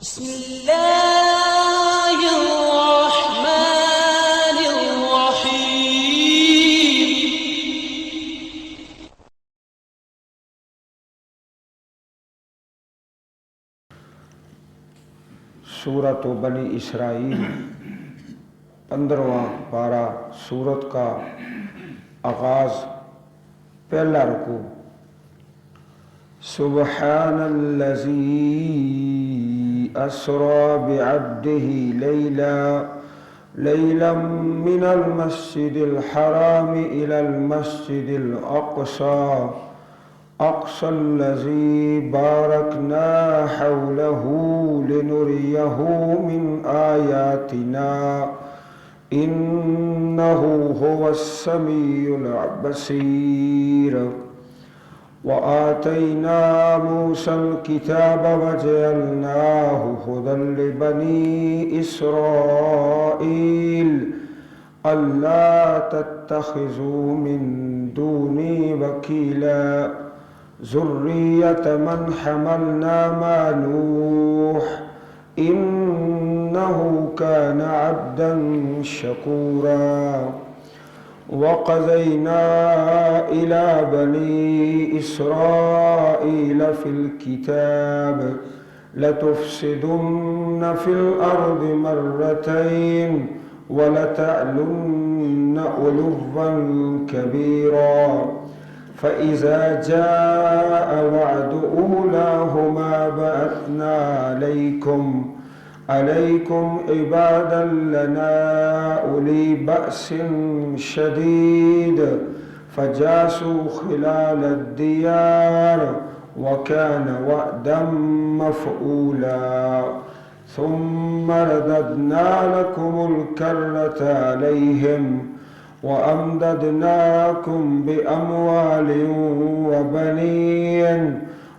بسم الله الرحمن الرحيم. سورۃ بنی اسرائیل 15واں پارہ سورت کا آغاز، پہلا رکوع۔ سبحان الذی اسری بعبدہ لیلا من المسجد الحرام الی المسجد الاقصى الذي باركنا حوله لنريه من آياتنا إنه هو السميع البصير. وآتينا موسى الكتاب وجعلناه هدى لبني إسرائيل ألا تتخذوا من دوني وكيلا ذرية من حملنا مع نوح إنه كان عبدا شكورا. وقضينا إلى بني إسرائيل في الكتاب لتفسدن في الأرض مرتين ولتعلن علوا كبيرا. فإذا جاء وعد أولاهما بعثنا عليكم عبادا لنا أولي بأس شديد فجاسوا خلال الديار وكان وعدا مفعولا. ثم رددنا لكم الكرة عليهم وأمددناكم بأموال وبنين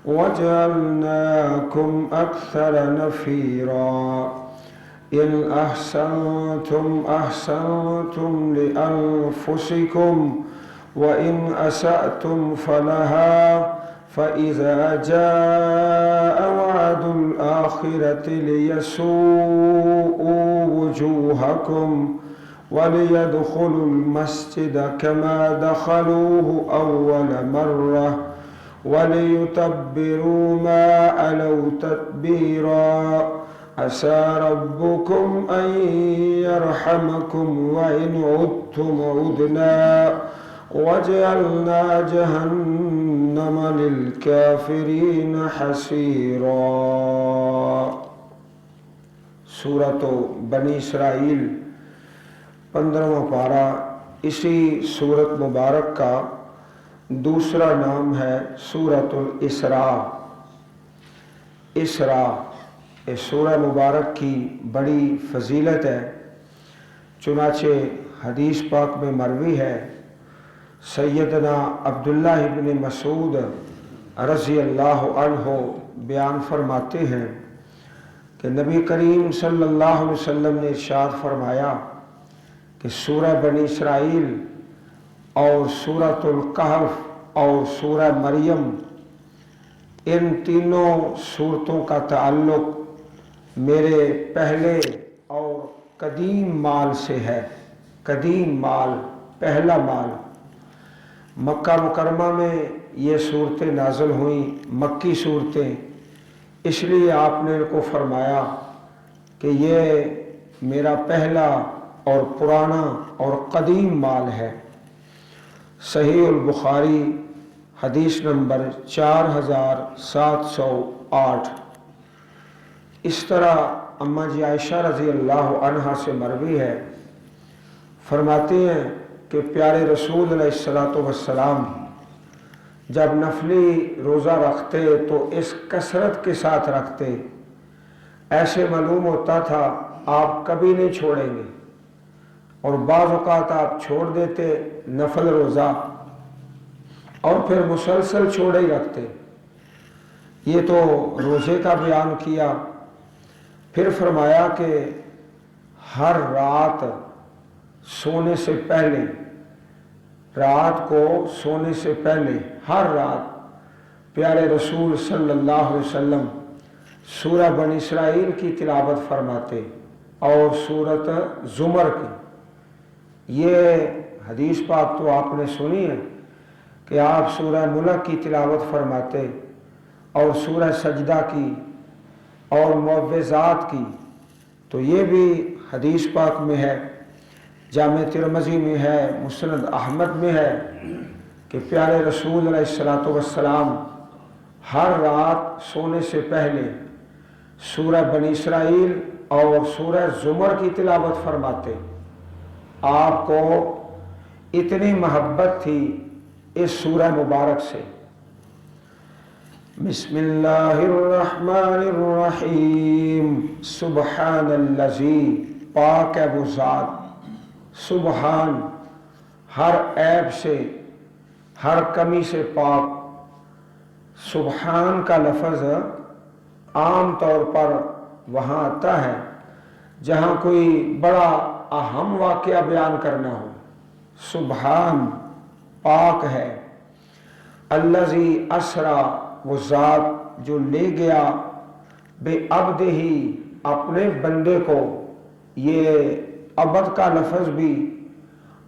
وجعلناكم أكثر نفيرا. إن أحسنتم أحسنتم لأنفسكم وإن أسأتم فلها. فإذا جاء وعد الآخرة ليسوءوا وجوهكم وليدخلوا المسجد كما دخلوه أول مرة وليتبروا ما علوا تتبيرا. عسى ربكم أن يرحمكم وإن عدتم عدنا وجعلنا جهنم للكافرين حصيرا. سورۃ بنی اسرائیل 15واں پارہ اسی سورت مبارک کا دوسرا نام ہے سورۃ الاسراء. اسراء اس سورہ مبارک کی بڑی فضیلت ہے، چنانچہ حدیث پاک میں مروی ہے، سیدنا عبداللہ ابن مسعود رضی اللہ عنہ بیان فرماتے ہیں کہ نبی کریم صلی اللہ علیہ وسلم نے ارشاد فرمایا کہ سورہ بنی اسرائیل اور سورۃ الکہف اور سورہ مریم، ان تینوں صورتوں کا تعلق میرے پہلے اور قدیم مال سے ہے. قدیم مال، پہلا مال. مکہ مکرمہ میں یہ صورتیں نازل ہوئیں، مکی صورتیں، اس لیے آپ نے ان کو فرمایا کہ یہ میرا پہلا اور پرانا اور قدیم مال ہے. صحیح البخاری حدیث نمبر 4708. اس طرح اماں جی عائشہ رضی اللہ عنہا سے مروی ہے، فرماتے ہیں کہ پیارے رسول علیہ السلام جب نفلی روزہ رکھتے تو اس کثرت کے ساتھ رکھتے، ایسے معلوم ہوتا تھا آپ کبھی نہیں چھوڑیں گے، اور بعض اوقات آپ چھوڑ دیتے نفل روزہ اور پھر مسلسل چھوڑے ہی رکھتے. یہ تو روزے کا بیان کیا. پھر فرمایا کہ ہر رات سونے سے پہلے، رات کو سونے سے پہلے ہر رات پیارے رسول صلی اللہ علیہ وسلم सूरह बनी इसराइल की तिलावत फरमाते और सूरत जुमर की। ये हदीस पाक तो आपने सुनी है कि आप सूरह मुल्क की तिलावत फरमाते और सूरह सजदा की और मुअव्विज़ात की। तो ये भी हदीस पाक में है, जामे तिरमिज़ी में है, मुस्नद अहमद में है कि प्यारे रसूल अलैहिस्सलातु वस्सलाम हर रात सोने से पहले सूरह बनी इसराइल और सूरह जुमर की तिलावत फरमाते। आपको इतनी मोहब्बत थी इस सूरह मुबारक से। बिस्मिल्लाहिर्रहमानिर्रहीम। सुब्हानल्लज़ी, पाक है वो ज़ात, सुबहान हर ऐब से, हर कमी से पाक। सुबहान का लफ्ज़ आम तौर पर वहाँ आता है जहाँ कोई बड़ा अहम वाक़या बयान करना हो। सुबहान पाक है। अल्लज़ी असरा, वो ज़ात जो ले गया, बेअब्दिही, अपने बंदे को। ये अबद का लफ्ज़ भी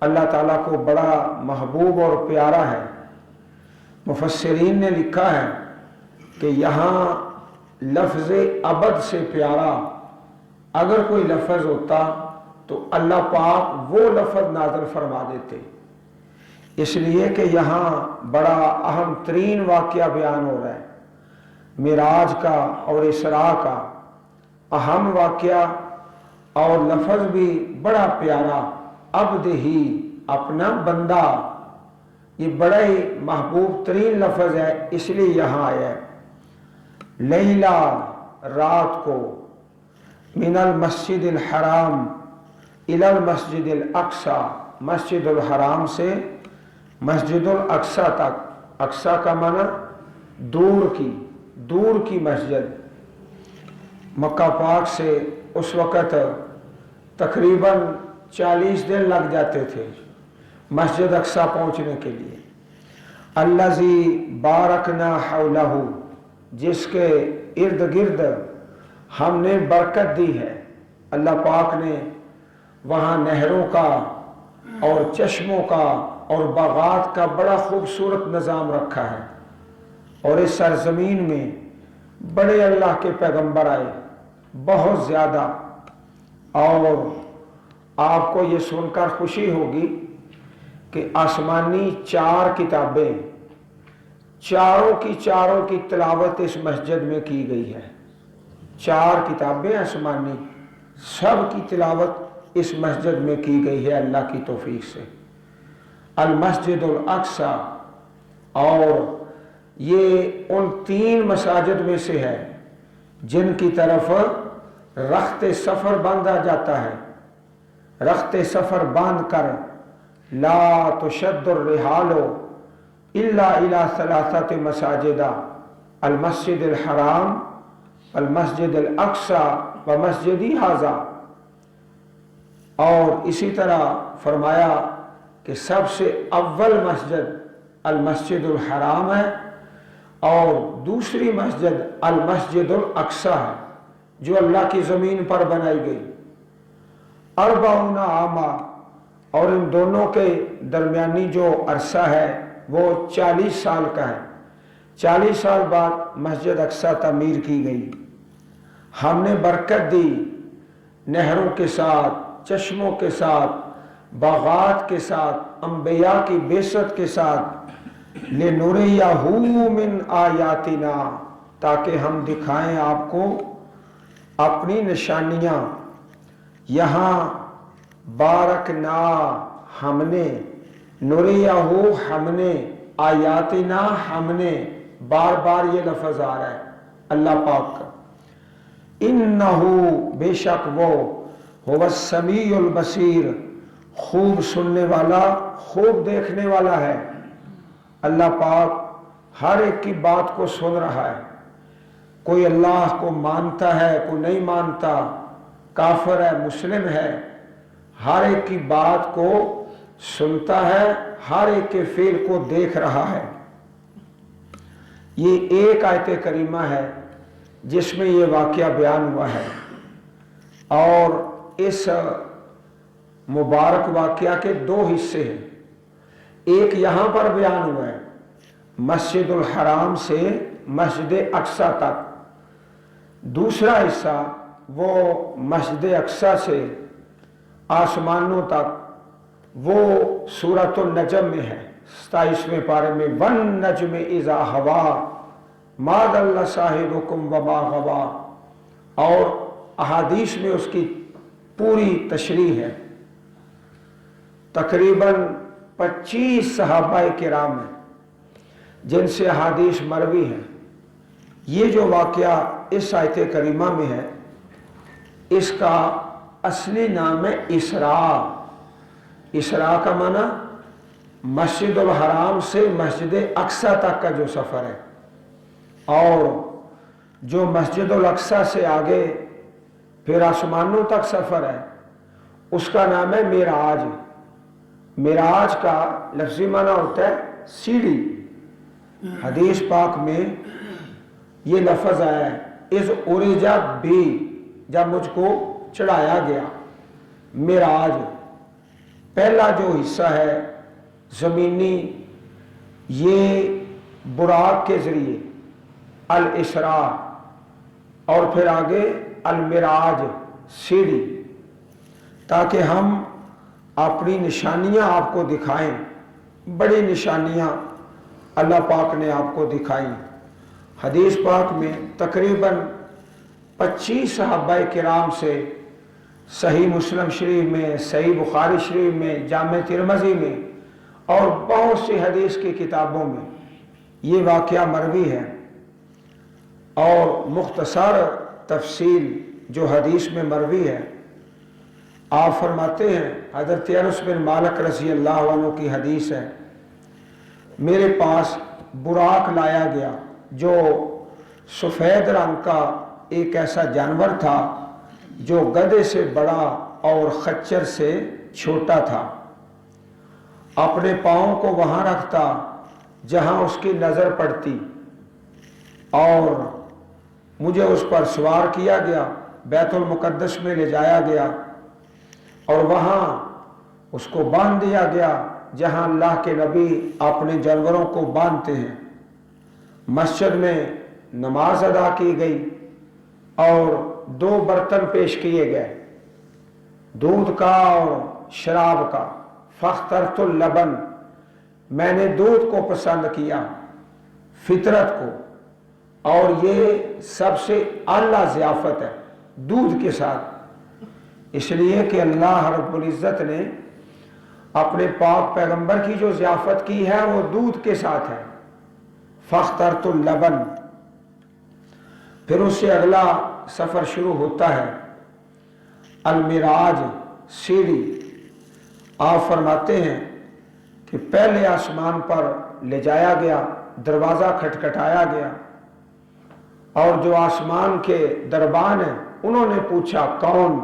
अल्लाह ताला को बड़ा महबूब और प्यारा है। मुफस्सिरीन ने लिखा है कि यहाँ लफ्ज़ अबद से प्यारा अगर कोई लफ्ज़ होता तो अल्लाह पाक वो लफ्ज़ नाज़िल फरमा देते, इसलिए कि यहाँ बड़ा अहम तरीन वाक़या बयान हो रहा है, मिराज का और इसरा का अहम वाक़या, और लफ्ज़ भी बड़ा प्यारा, अब्द ही, अपना बंदा। ये बड़ा ही महबूब तरीन लफ्ज़ है, इसलिए यहाँ आया है। लैला, रात को, मिनल मस्जिदिल हराम इलल मस्जिदिल अक्सा, मस्जिदुल हराम से मस्जिदुल अक्सा तक। अक्सा का माना दूर की मस्जिद। मक्का पाक से उस वक़्त तकरीबन 40 दिन लग जाते थे मस्जिद अक्सा पहुँचने के लिए। अल्लज़ी बारकना हौलहू, जिसके इर्द गिर्द हमने बरकत दी है। अल्लाह पाक ने वहाँ नहरों का और चश्मों का और बागात का बड़ा खूबसूरत निज़ाम रखा है। और इस सरजमीन में बड़े अल्लाह के पैगंबर आए, बहुत ज़्यादा। और आपको ये सुनकर खुशी होगी कि आसमानी 4 किताबें, चारों की तिलावत इस मस्जिद में की गई है। 4 किताबें आसमानी, सब की तिलावत इस मस्जिद में की गई है अल्लाह की तौफीक से। अल मस्जिदुल अक्सा, और ये उन 3 मसाजिद में से है जिनकी तरफ रख्ते सफ़र बांधा जाता है। रख्ते सफ़र बांध कर ला तुशद्दुर रिहालो इल्ला इला सलासत मसाजिदा, अल मस्जिदिल हराम, अल मस्जिदिल अक्सा व मस्जिदी हाजा। और इसी तरह फरमाया कि सबसे अव्वल मस्जिद अल मस्जिदुल हराम है और दूसरी मस्जिद अल मस्जिदुल अक्सा है जो अल्लाह की ज़मीन पर बनाई गई। अरबाउना आमा, और इन दोनों के दरमियानी जो अरसा है वो 40 साल का है। 40 साल बाद मस्जिद अक्सा तामीर की गई। हमने बरकत दी नहरों के साथ, चश्मों के साथ, बागात के साथ, अंबिया की बेसत के साथ। लिनुरियहू मिन आयातिना, ताकि हम दिखाएं आपको अपनी निशानियां। यहाँ बारकना, हमने, नुरियहू, हमने, आयातिना, हमने, बार बार ये लफ्ज आ रहा है अल्लाह पाक का। इन्नहू, बेशक वो, हुवा समीउल बसीर, खूब सुनने वाला, खूब देखने वाला है। अल्लाह पाक हर एक की बात को सुन रहा है। कोई अल्लाह को मानता है, कोई नहीं मानता, काफिर है, मुस्लिम है, हर एक की बात को सुनता है, हर एक के फेल को देख रहा है। ये एक आयत करीमा है जिसमें ये वाक़या बयान हुआ है। और इस मुबारक वाक़या के दो हिस्से हैं। एक यहाँ पर बयान हुआ है मस्जिदुल हराम से मस्जिद अक्सा तक, दूसरा हिस्सा वो मस्जिद अक्सा से आसमानों तक, वो सूरतुल नजम में है 27वें पारे में, वन नजम इज़ा हवा मा दल्ला साहिबुकुम व मा गवा। और अहादीस में उसकी पूरी तशरीह है। तकरीबन 25 सहाबाए किराम हैं जिनसे अहादीस मरवी है। ये जो वाक़या इस आयत करीमा में है, इसका असली नाम है इसरा। इसरा का माना मस्जिदुल हराम से मस्जिद अक्सा तक का जो सफ़र है, और जो मस्जिदुल अक्सा से आगे फिर आसमानों तक सफ़र है, उसका नाम है मिराज। मिराज का लफ्ज़ी माना होता है सीढ़ी। हदीस पाक में ये लफ्ज़ आया है इस उरिजा भी, जब मुझको चढ़ाया गया। मिराज पहला जो हिस्सा है ज़मीनी, ये बुराक के ज़रिए अल इसरा, और फिर आगे अल मिराज सीढ़ी, ताकि हम अपनी निशानियां आपको दिखाएं। बड़ी निशानियां अल्लाह पाक ने आपको दिखाई। हदीस पाक में तकरीबन 25 सहाबाए किराम से सही मुस्लिम शरीफ में, सही बुखारी शरीफ में, जामे तिरमिज़ी में और बहुत सी हदीस की किताबों में ये वाक़या मरवी है। और मुख्तसर तफसील जो हदीस में मरवी है, आप फरमाते हैं हज़रत अनस बिन मालिक रज़ी अल्लाह अन्हु की हदीस है, मेरे पास बुराक लाया गया जो सफ़ेद रंग का एक ऐसा जानवर था जो गधे से बड़ा और खच्चर से छोटा था। अपने पाँव को वहाँ रखता जहाँ उसकी नज़र पड़ती, और मुझे उस पर सवार किया गया, बैतुल मुक़द्दस में ले जाया गया और वहाँ उसको बांध दिया गया जहाँ अल्लाह के नबी अपने जानवरों को बांधते हैं। मस्जिद में नमाज अदा की गई और 2 बर्तन पेश किए गए, दूध का और शराब का। फ़ख्तरतुल लबन, मैंने दूध को पसंद किया, फितरत को, और ये सबसे आला ज़ियाफ़त है दूध के साथ, इसलिए कि अल्लाह रब्बुल इज़्ज़त ने अपने पाक पैगंबर की जो ज़ियाफ़त की है वो दूध के साथ है। फ़ख्तरतुल लबन। फिर उससे अगला सफ़र शुरू होता है अलमिराज सीढ़ी। आप फरमाते हैं कि पहले आसमान पर ले जाया गया, दरवाज़ा खटखटाया गया, और जो आसमान के दरबान हैं उन्होंने पूछा कौन?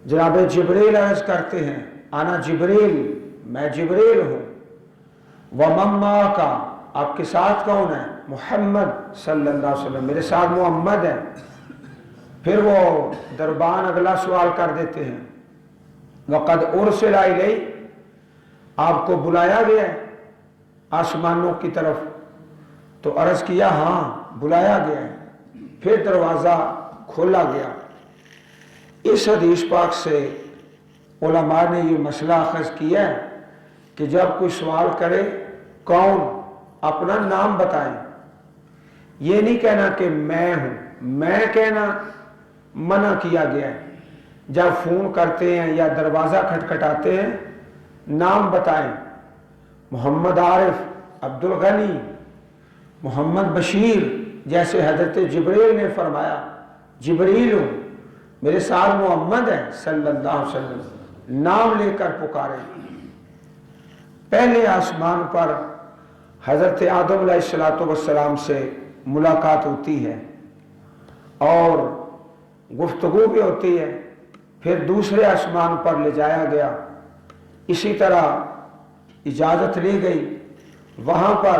जनाब जिब्रील अर्ज़ करते हैं आना जिब्रील, मैं जिब्रील हूँ। व मम्मा का, आपके साथ कौन है? मुहम्मद सल्लल्लाहु अलैहि वसल्लम, मेरे साथ मोहम्मद है। फिर वो दरबान अगला सवाल कर देते हैं वक़द उरसिला इलैहि, आपको बुलाया गया है आसमानों की तरफ? तो अर्ज़ किया हाँ बुलाया गया है। फिर दरवाज़ा खोला गया। इस हदीस पाक से उलमा ने ये मसला अख़ज़ किया है कि जब कोई सवाल करे कौन, अपना नाम बताएं। ये नहीं कहना कि मैं हूं, मैं कहना मना किया गया है। जब फ़ोन करते हैं या दरवाज़ा खटखटाते हैं नाम बताएं, मोहम्मद आरिफ, अब्दुल गनी, मोहम्मद बशीर, जैसे हज़रत जिब्रील ने फरमाया जिब्रील हूँ, मेरे साथ मोहम्मद है सल्लल्लाहु अलैहि वसल्लम, नाम लेकर पुकारे। पहले आसमान पर हज़रत आदम अलैहिस्सलातु वस्सलाम से मुलाकात होती है और गुफ्तगू भी होती है। फिर दूसरे आसमान पर ले जाया गया, इसी तरह इजाज़त ली गई। वहाँ पर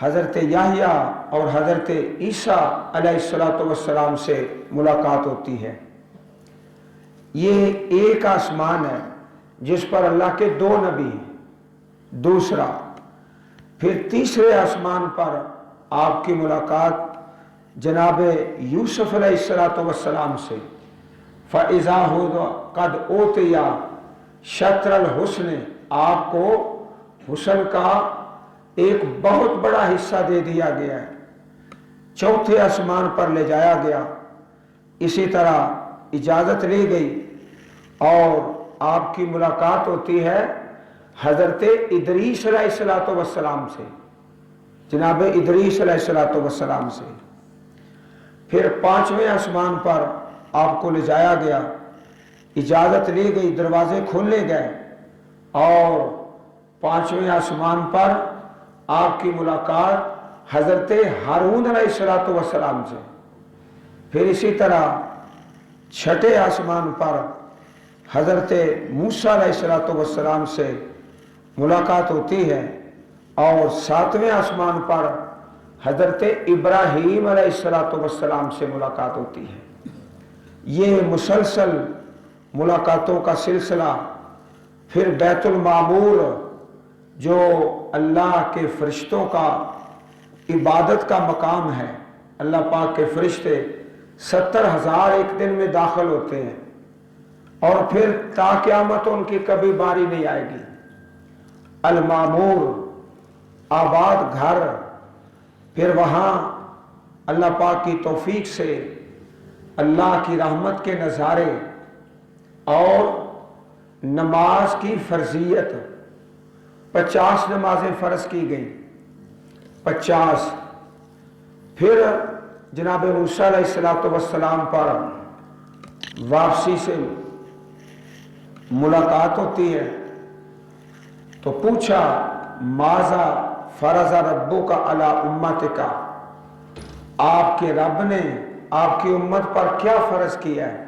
हज़रत याहया اور حضرت عیسیٰ علیہ السلام سے ملاقات ہوتی ہے۔ یہ ایک آسمان ہے جس پر اللہ کے 2 نبی ہیں۔ دوسرا پھر تیسرے آسمان پر آپ کی ملاقات جناب یوسف علیہ السلام سے، فَإِذَا هُوَ قَدْ أُوتِیَ شَطْرَ الْحُسْنِ، آپ کو حسن کا ایک بہت بڑا حصہ دے دیا گیا ہے، چوتھے آسمان پر لے جایا گیا۔ اسی طرح اجازت لی گئی اور آپ کی ملاقات ہوتی ہے حضرت ادریس علیہ السلام سے، جناب ادریس علیہ السلام سے۔ پھر 5ویں آسمان پر آپ کو لے جایا گیا، اجازت لی گئی، دروازے کھولے گئے اور 5ویں آسمان پر آپ کی ملاقات حضرت ہارون علیہ السلام سے۔ پھر اسی طرح 6ٹھے آسمان پر حضرت موسیٰ علیہ السلام سے ملاقات ہوتی ہے اور 7ویں آسمان پر حضرت ابراہیم علیہ السلام سے ملاقات ہوتی ہے۔ یہ مسلسل ملاقاتوں کا سلسلہ پھر بیت المعمور جو اللہ کے فرشتوں کا عبادت کا مقام ہے، اللہ پاک کے فرشتے 70,000 ایک دن میں داخل ہوتے ہیں اور پھر تا قیامت ان کی کبھی باری نہیں آئے گی۔ المعمور آباد گھر، پھر وہاں اللہ پاک کی توفیق سے اللہ کی رحمت کے نظارے اور نماز کی فرضیت، 50 نمازیں فرض کی گئیں، 50۔ پھر جناب موسیٰ علیہ السلام پر واپسی سے ملاقات ہوتی ہے تو پوچھا ماذا فرض ربک علی امتک، آپ کے رب نے آپ کی امت پر کیا فرض کیا ہے؟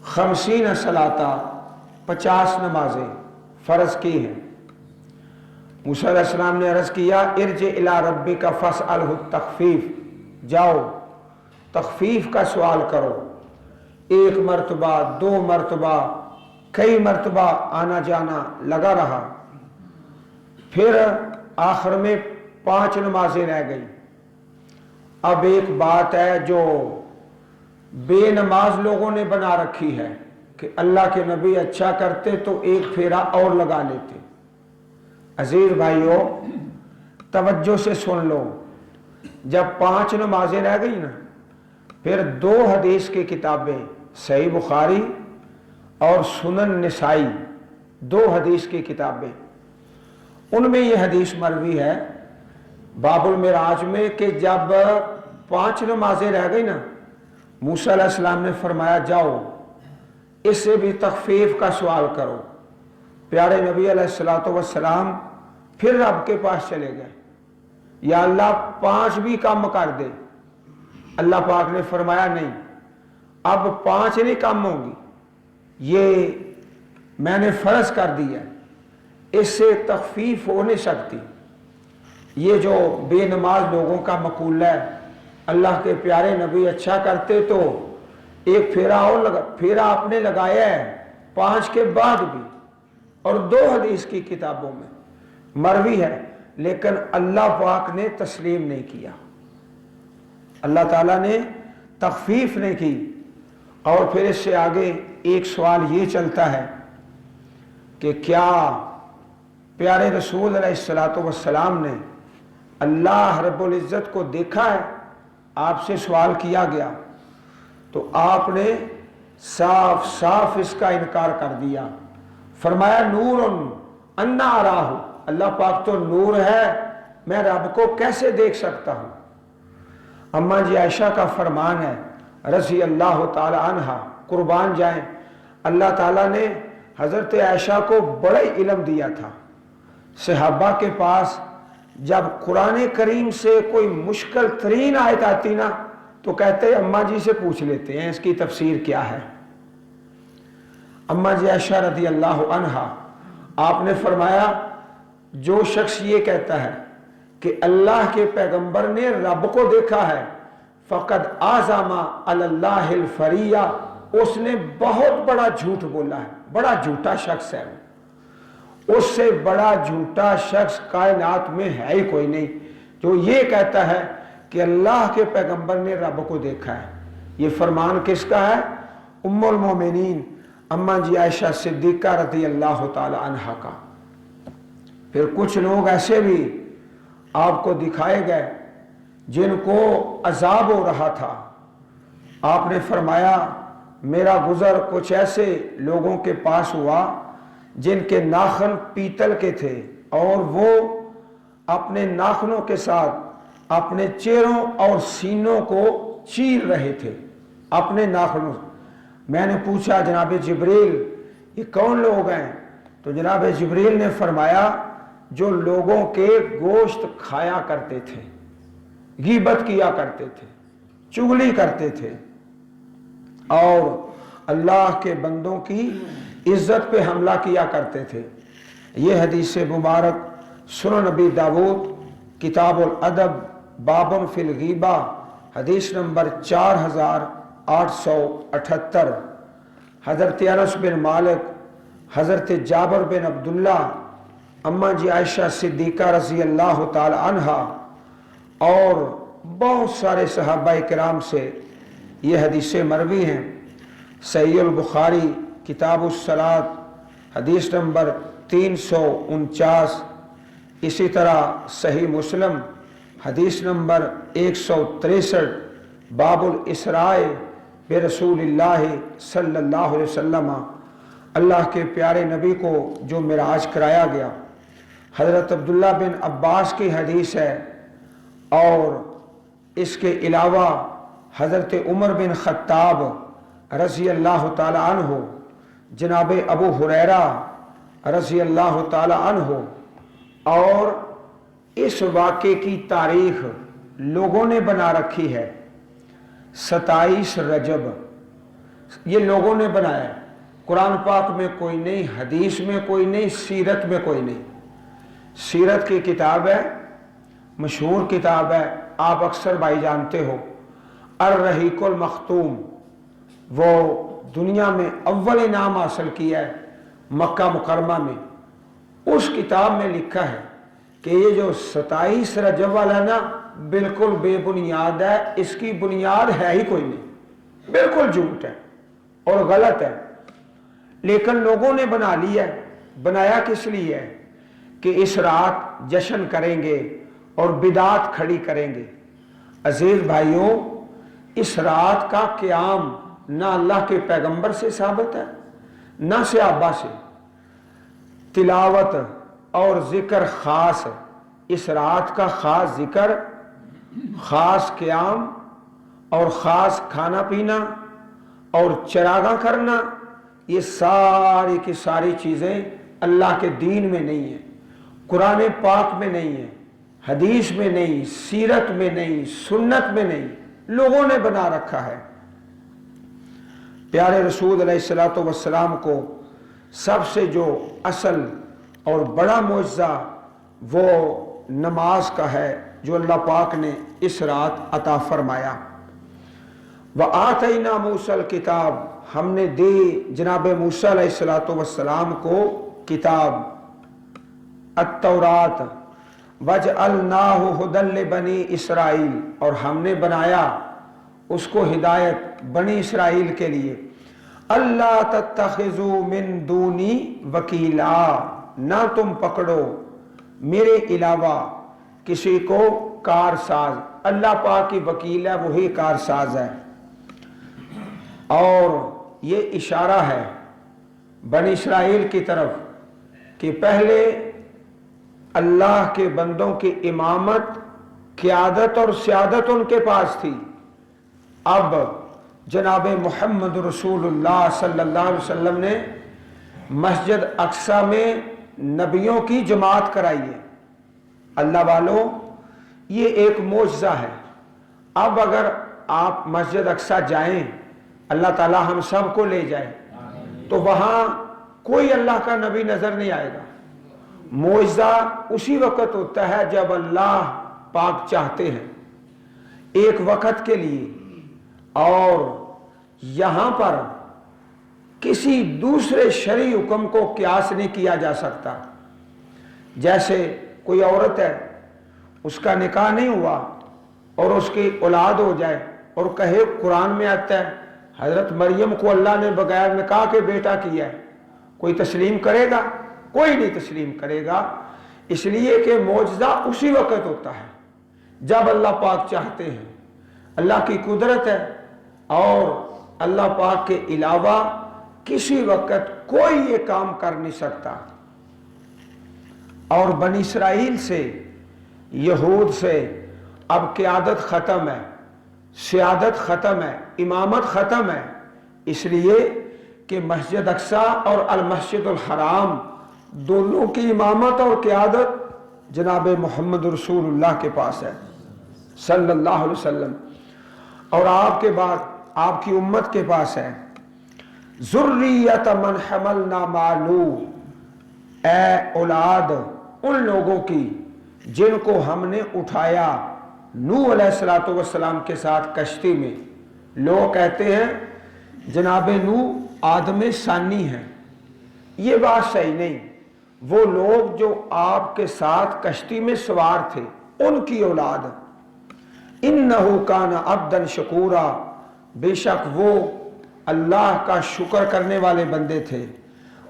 50 صلاۃ، 50 نمازیں فرض کی ہیں۔ موسیٰ علیہ السلام نے عرض کیا ارجع الی ربک فاسألہ التخفیف، جاؤ تخفیف کا سوال کرو۔ 1 مرتبہ، 2 مرتبہ، کئی مرتبہ آنا جانا لگا رہا، پھر آخر میں 5 نمازیں رہ گئی۔ اب ایک بات ہے جو بے نماز لوگوں نے بنا رکھی ہے کہ اللہ کے نبی اچھا کرتے تو ایک پھیرا اور لگا لیتے۔ عزیز بھائیو توجہ سے سن لو، جب 5 نمازیں رہ گئی نا، پھر 2 حدیث کی کتابیں، صحیح بخاری اور سنن نسائی، 2 حدیث کی کتابیں، ان میں یہ حدیث مروی ہے باب المعراج میں کہ جب 5 نمازیں رہ گئی نا، موسیٰ علیہ السلام نے فرمایا جاؤ اس سے بھی تخفیف کا سوال کرو۔ پیارے نبی علیہ السلام پھر رب کے پاس چلے گئے، یا اللہ 5 بھی کم کر دے۔ اللہ پاک نے فرمایا نہیں، اب 5 نہیں کم ہوں گی، یہ میں نے فرض کر دیا، اس سے تخفیف ہو نہیں سکتی۔ یہ جو بے نماز لوگوں کا مقولہ ہے، اللہ کے پیارے نبی اچھا کرتے تو ایک پھیرا اور پھیرا آپ نے لگایا ہے 5 کے بعد بھی، اور 2 حدیث کی کتابوں میں مروی ہے، لیکن اللہ پاک نے تسلیم نہیں کیا، اللہ تعالیٰ نے تخفیف نہیں کی۔ اور پھر اس سے آگے ایک سوال یہ چلتا ہے کہ کیا پیارے رسول علیہ السلام نے اللہ رب العزت کو دیکھا ہے؟ آپ سے سوال کیا گیا تو آپ نے صاف صاف اس کا انکار کر دیا، فرمایا نور انا اراہ، اللہ پاک تو نور ہے، میں رب کو کیسے دیکھ سکتا ہوں۔ اماں جی عائشہ کا فرمان ہے رضی اللہ تعالی عنہ، قربان جائیں، اللہ تعالیٰ نے حضرت عائشہ کو بڑا علم دیا تھا۔ صحابہ کے پاس جب قرآن کریم سے کوئی مشکل ترین آیت آتی نا تو کہتے اماں جی سے پوچھ لیتے ہیں اس کی تفسیر کیا ہے۔ اماں جی عائشہ رضی اللہ عنہا، آپ نے فرمایا جو شخص یہ کہتا ہے کہ اللہ کے پیغمبر نے رب کو دیکھا ہے، فقد آزما اللہ الفریہ، اس نے بہت بڑا جھوٹ بولا ہے، بڑا جھوٹا شخص ہے، اس سے بڑا جھوٹا شخص کائنات میں ہے ہی کوئی نہیں جو یہ کہتا ہے کہ اللہ کے پیغمبر نے رب کو دیکھا ہے۔ یہ فرمان کس کا ہے؟ ام المومنین اماں جی عائشہ صدیقہ رضی اللہ تعالی عنہا کا۔ پھر کچھ لوگ ایسے بھی آپ کو دکھائے گئے جن کو عذاب ہو رہا تھا، آپ نے فرمایا میرا گزر کچھ ایسے لوگوں کے پاس ہوا جن کے ناخن پیتل کے تھے اور وہ اپنے ناخنوں کے ساتھ اپنے چہروں اور سینوں کو چیر رہے تھے اپنے ناخنوں۔ میں نے پوچھا جناب جبریل یہ کون لوگ ہیں؟ تو جناب جبریل نے فرمایا جو لوگوں کے گوشت کھایا کرتے تھے، غیبت کیا کرتے تھے، چغلی کرتے تھے اور اللہ کے بندوں کی عزت پہ حملہ کیا کرتے تھے۔ یہ حدیث مبارک سنن نبی داود کتاب الادب بابن فی الغیبہ حدیث نمبر 4878۔ حضرت انس بن مالک، حضرت جابر بن عبداللہ، اماں جی عائشہ صدیقہ رضی اللہ تعالی عنہا اور بہت سارے صحابہ کرام سے یہ حدیثیں مروی ہیں۔ صحیح البخاری کتاب الصلاۃ حدیث نمبر 349، اسی طرح صحیح مسلم حدیث نمبر 163، باب الاسراء برسول اللہ صلی اللہ علیہ وسلم، اللہ کے پیارے نبی کو جو معراج کرایا گیا۔ حضرت عبداللہ بن عباس کی حدیث ہے اور اس کے علاوہ حضرت عمر بن خطاب رضی اللہ تعالی عنہ، جناب ابو ہریرہ رضی اللہ تعالی عنہ، اور اس واقعے کی تاریخ لوگوں نے بنا رکھی ہے 27 رجب، یہ لوگوں نے بنایا ہے۔ قرآن پاک میں کوئی نہیں، حدیث میں کوئی نہیں، سیرت میں کوئی نہیں۔ سیرت کی کتاب ہے، مشہور کتاب ہے، آپ اکثر بھائی جانتے ہو، الرحیق المختوم، وہ دنیا میں اول انعام حاصل کیا ہے مکہ مکرمہ میں۔ اس کتاب میں لکھا ہے کہ یہ جو 27 رجب والا نا بالکل بے بنیاد ہے، اس کی بنیاد ہے ہی کوئی نہیں، بالکل جھوٹ ہے اور غلط ہے، لیکن لوگوں نے بنا لیا ہے۔ بنایا کس لیے ہے؟ کہ اس رات جشن کریں گے اور بدعت کھڑی کریں گے۔ عزیز بھائیوں، اس رات کا قیام نہ اللہ کے پیغمبر سے ثابت ہے نہ صحابہ سے۔ تلاوت اور ذکر خاص، اس رات کا خاص ذکر، خاص قیام اور خاص کھانا پینا اور چراغاں کرنا، یہ ساری کی ساری چیزیں اللہ کے دین میں نہیں ہیں، قرآن پاک میں نہیں ہیں، حدیث میں نہیں، سیرت میں نہیں، سنت میں نہیں، لوگوں نے بنا رکھا ہے۔ پیارے رسول علیہ السلام کو سب سے جو اصل اور بڑا معجزہ وہ نماز کا ہے جو اللہ پاک نے اس رات عطا فرمایا۔ وَآتَيْنَا مُوسَى الْكِتاب، ہم نے دی جناب موسیٰ علیہ السلام کو کتاب التورات، وَجْعَلْنَاهُ هُدًى لِبَنِي اسرائیل، اور ہم نے بنایا اس کو ہدایت بنی اسرائیل کے لیے۔ اللہ تتخذوا من دونی وکیلا، نہ تم پکڑو میرے علاوہ کسی کو کارساز۔ اللہ پاک کی وکیل ہے، وہی کارساز ہے۔ اور یہ اشارہ ہے بنی اسرائیل کی طرف کہ پہلے اللہ کے بندوں کی امامت، قیادت اور سیادت ان کے پاس تھی، اب جناب محمد رسول اللہ صلی اللہ علیہ وسلم نے مسجد اقصی میں نبیوں کی جماعت کرائی ہے۔ اللہ والوں، یہ ایک معجزہ ہے۔ اب اگر آپ مسجد اقصی جائیں، اللہ تعالی ہم سب کو لے جائے، تو وہاں کوئی اللہ کا نبی نظر نہیں آئے گا، मोइज़ा उसी वक़्त होता है जब अल्लाह पाक चाहते हैं, एक वक़्त के लिए, और यहाँ पर किसी दूसरे शरई हुक्म को क़यास नहीं किया जा सकता। जैसे कोई औरत है, उसका निकाह नहीं हुआ और उसकी औलाद हो जाए और कहे, कुरान में आता है हज़रत मरियम को अल्लाह ने बगैर निकाह के बेटा किया है, कोई तस्लीम करेगा? कोई नहीं तस्लीम करेगा। इसलिए कि मौजज़ा उसी वक़्त होता है जब अल्लाह पाक चाहते हैं। अल्लाह की कुदरत है और अल्लाह पाक के अलावा किसी वक़्त कोई ये काम कर नहीं सकता। और बनी इसराइल से, यहूद से अब क़यादत ख़त्म है, सियादत ख़त्म है, इमामत ख़त्म है, इसलिए कि मस्जिद अक्सा और अल मस्जिदुल हराम दोनों की इमामत और क़यादत जनाब मोहम्मद रसूलुल्लाह के पास है सल्लल्लाहु अलैहि वसल्लम, और आपके बाद आपकी उम्मत के पास है। ज़ुर्रियत मन हमलना मालू, ए औलाद उन लोगों की जिनको हमने उठाया नूह अलैहिस्सलातु वस्सलाम के साथ कश्ती में। लोग कहते हैं जनाब नूह आदम सानी है, ये बात सही नहीं। वो लोग जो आपके साथ कश्ती में सवार थे उनकी औलाद। इन्नहु काना अब्दन शकूरा, बेशक वो अल्लाह का शुक्र करने वाले बंदे थे।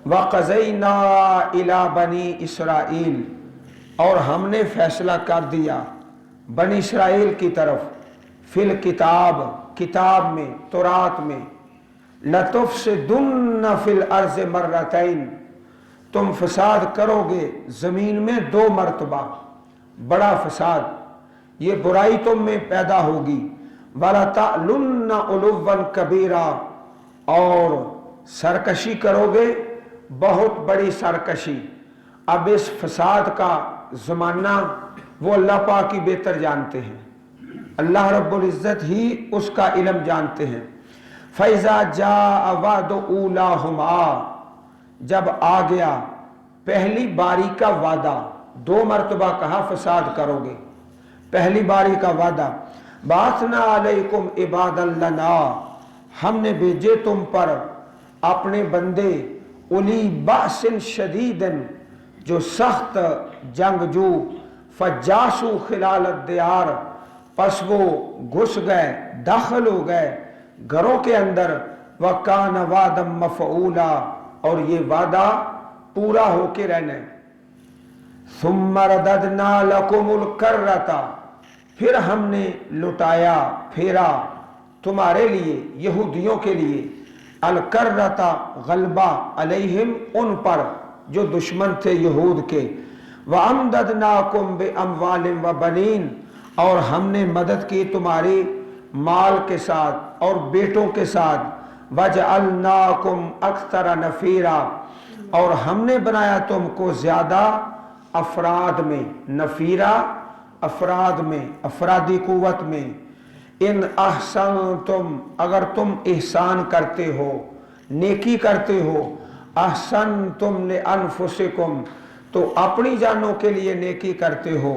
वक़ज़ैना इला बनी इसराइल, और हमने फैसला कर दिया बनी इसराइल की तरफ, फिल किताब, किताब में, तौरात में, लतुफ़सिदुन्न फिल अर्ज़ मर्रतैन, तुम फसाद करोगे ज़मीन में 2 मरतबा, बड़ा फसाद, ये बुराई तुम में पैदा होगी। वला तालुन्न उलुव्वन कबीरा, और सरकशी करोगे, बहुत बड़ी सरकशी। अब इस फसाद का ज़माना वो अल्लाह पाक ही बेहतर जानते हैं, अल्लाह रब्बुल इज़्ज़त ही उसका इल्म जानते हैं। फ़ैज़ा जा वादु ऊलाहुमा, जब आ गया पहली बारी का वादा, 2 मरतबा कहा फसाद करोगे, पहली बारी का वादा। बासना अलैकुम इबादन लना, हमने भेजे तुम पर अपने बंदे, उली बासिन शदीदन, जो सख्त जंगजू, फजासु खिलाल दियार, पस वो घुस गए, दाखिल हो गए घरों के अंदर। वकान वादम मफ़ऊला, और ये वादा पूरा होके रहने। सुम्मा रददना लकुमुल कर्रता, फिर हमने लुटाया, फेरा तुम्हारे लिए, यहूदियों के लिए, अल कर्रता गलबा अलैहिम, उन पर जो दुश्मन थे यहूद के। व अमददनाकुम बि अमवालिन व बनीन, और हमने मदद की तुम्हारी माल के साथ और बेटों के साथ। वजअलनाकुम अक्सर नफीरा, और हमने बनाया तुमको ज्यादा अफराद में, नफीरा अफराद में, अफरादी कुव्वत में। इन अहसनतुम, अगर तुम एहसान करते हो, नेकी करते हो, अहसनतुम लिअनफुसिकुम, तो अपनी जानों के लिए नेकी करते हो।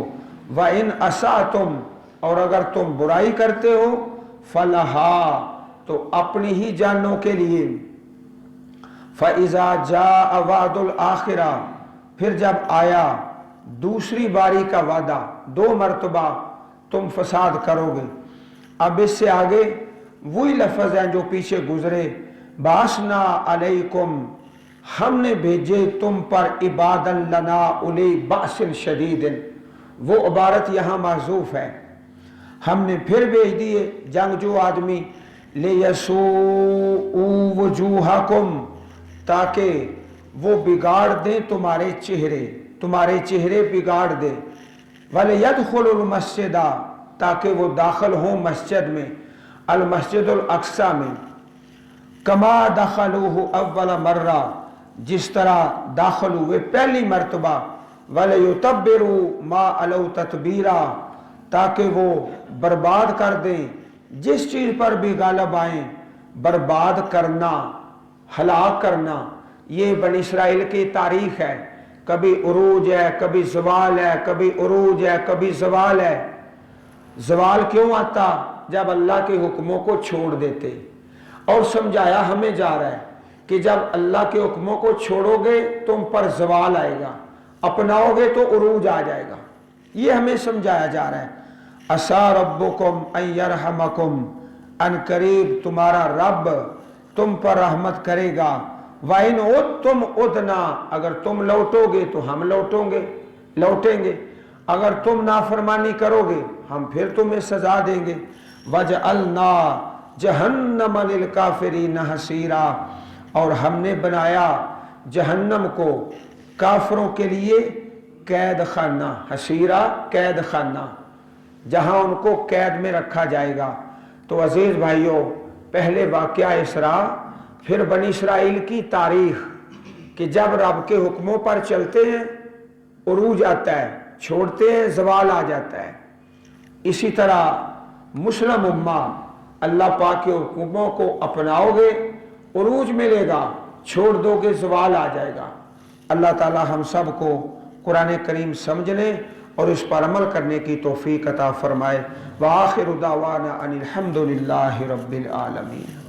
व इन असातुम, और अगर तुम बुराई करते हो, फलहा, तो अपनी ही जानों के लिए। फ़इज़ा जाअ वादुल आखिरा, फिर जब आया दूसरी बारी का वादा, 2 मरतबा तुम फसाद करोगे। अब इससे आगे वही लफ्ज़ हैं जो पीछे गुजरे। बासना अलैकुम, हमने भेजे तुम पर इबादन लना उली बासिन शदीदिन, वो इबारत यहाँ महज़ूफ़ है। हमने फिर भेज दिए जंगजू आदमी, लियसूउ वजूहकुम, ताकि वो बिगाड़ दें तुम्हारे चेहरे बिगाड़ दे। वले यदखुलुल मस्जिदा, ताकि वो दाखिल हों मस्जिद में, अल मस्जिदुल अक्सा में। कमा दखलूहु अव्वल मर्रा, जिस तरह दाखिल हुए पहली मरतबा। वले युतब्बिरू मा अलौ ततबीरा, ताकि वो बर्बाद कर दें जिस चीज़ पर भी गालिब आए, बर्बाद करना, हलाक करना। ये बनी इसराइल की तारीख है کبھی عروج ہے، کبھی زوال ہے، کبھی عروج ہے، کبھی زوال ہے۔ زوال کیوں آتا؟ جب اللہ کے حکموں کو چھوڑ دیتے، اور سمجھایا ہمیں جا رہا ہے کہ جب اللہ کے حکموں کو چھوڑو گے تم پر زوال آئے گا، اپناؤ گے تو عروج آ جائے گا، یہ ہمیں سمجھایا جا رہا ہے۔ عسیٰ ربکم ان یرحمکم، ان قریب تمہارا رب تم پر رحمت کرے گا۔ وَإِنْ عُدْتُمْ عُدْنَا، اگر تم لوٹو گے تو ہم لوٹیں گے، اگر تم نافرمانی کرو گے ہم پھر تمہیں سزا دیں گے۔ وَجَعَلْنَا جَهَنَّمَ لِلْكَافِرِينَ حَصِيرًا، اور ہم نے بنایا جہنم کو کافروں کے لیے قید خانہ، حصیرہ قید خانہ، جہاں ان کو قید میں رکھا جائے گا۔ تو عزیز بھائیوں، پہلے واقعہ اسراء، پھر بنی اسرائیل کی تاریخ کہ جب رب کے حکموں پر چلتے ہیں عروج آتا ہے، چھوڑتے ہیں زوال آ جاتا ہے۔ اسی طرح مسلم امہ، اللہ پاک کے حکموں کو اپناؤ گے عروج ملے گا، چھوڑ دو گے زوال آ جائے گا۔ اللہ تعالی ہم سب کو قرآن کریم سمجھنے اور اس پر عمل کرنے کی توفیق عطا فرمائے۔ وآخر دعوانا ان الحمد للہ رب العالمین۔